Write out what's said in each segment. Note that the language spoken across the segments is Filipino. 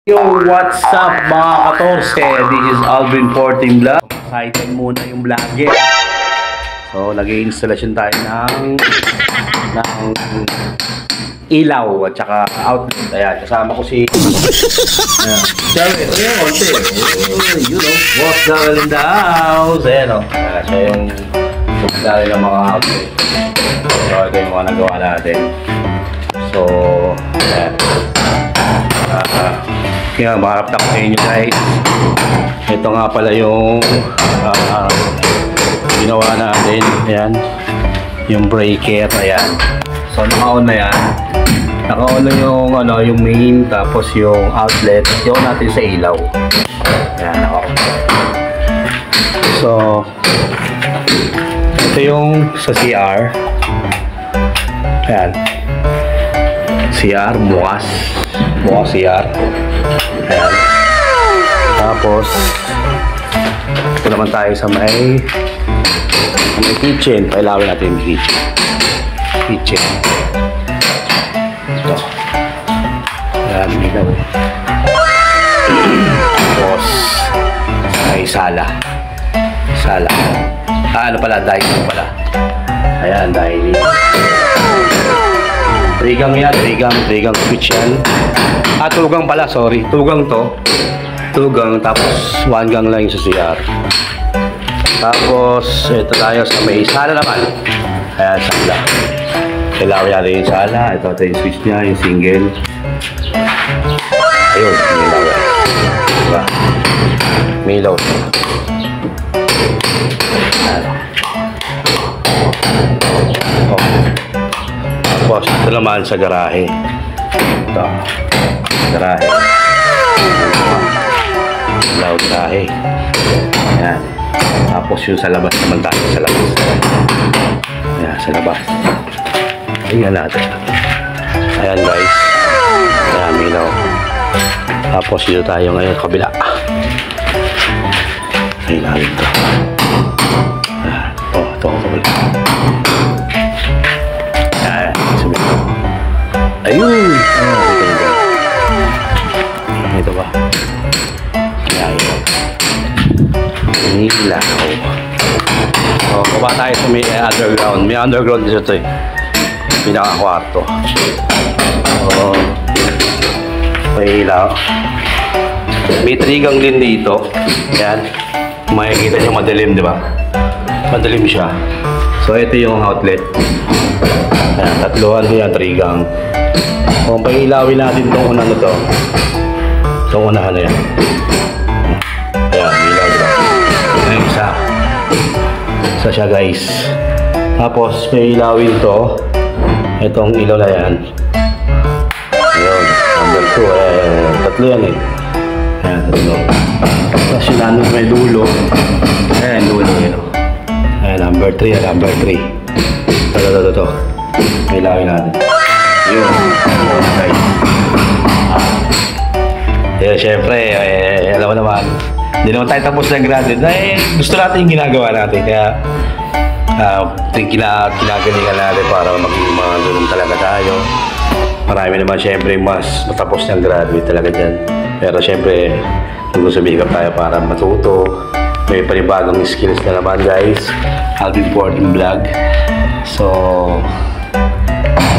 Yo, what's up mga 14? This is Alvin 14 Vlog. Excited muna yung vlogger. So, nag-i-installation tayo ng ilaw at saka outlet. Ayan, kasama ko si Shelly. Ayan, konti. You know, what's up in the house? Ayan o. Siya yung sumandali ng mga outlet. So, ito yung mga nagawa natin. So, ayan. Kaya maharap na ko sa inyo guys. Ito nga pala yung ginawa natin. Ayan, yung breaker. Ayan, so naka-on na yan. Naka-on na yung yung main, tapos yung outlet yung natin sa ilaw. Ayan, naka-on. So ito yung sa CR. Ayan, CR bukas CR. Ayan. Tapos ito naman tayo sa may kitchen. Pailawin natin yung kitchen. Ito. Ayan, ilaw. Tapos may sala. Ano pala, dining pala. Ayan, dining. Trigang yan, trigang switch yan. Tugang pala, sorry. Tugang to. Tugang, tapos 1 gang lang yung sa CR. Tapos, ito tayo sa may sala naman. Ayan, sala. Kailangan natin yung sala. Ito yung switch niya, yung single. Ayun, may ilaw. Diba? May ilaw. Tapos, ito naman sa garahe. Ito. Garahe. Ilaw, garahe. Ayan. Tapos yung sa labas naman tayo. Sa labas. Ayan, sa labas. Ayan natin. Ayan guys. Ayan, ilaw. Tapos dito tayo ngayon kabila. Ayan natin ito. Ayan. Ito kabila. Ayun! Ito ba? Ilaw. Baba tayo sa may underground. May underground dito eh. Pinaka-kwarto. May ilaw. May trigang din dito. Yan. Makikita nyo madilim, di ba? Madilim siya. So, ito yung outlet. Ayan, tatluhan ko yan, trigang. Kung pag-ilawin natin itong unang ito, itong unahan na yan. Ayan, ilaw diba? Ayan, isa siya guys. Tapos may ilawin to. Itong ilaw na yan. Ayan, number 2. Ayan, tatlo yan eh. Ayan, tatlo. Tapos yung nanon may dulo. Ayan, dulo yun. Ayan, number 3. Ayan, number 3. Ito. May ilawin natin. Yun. Okay. Syempre, alam mo naman, hindi naman tayo tapos ng graduate. Gusto natin yung ginagawa natin. Kaya, kinagalingan natin para maging mga ganun talaga tayo. Marami naman syempre mas matapos ng graduate talaga dyan. Pero syempre, sumikap tayo para matuto. May panibagong skills na naman guys. Alvin 14 Vlog. So,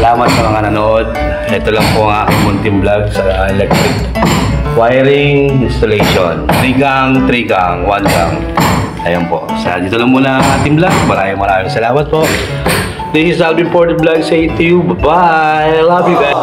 salamat sa mga nanood. Ito lang po ang aking munting vlog sa electric wiring installation. 3 gang, 1 gang. Ayan po. So, dito lang muna ang ating vlog. Maraming salamat po. This is Alvin 14 Vlog. Say to you, bye-bye. I love you guys.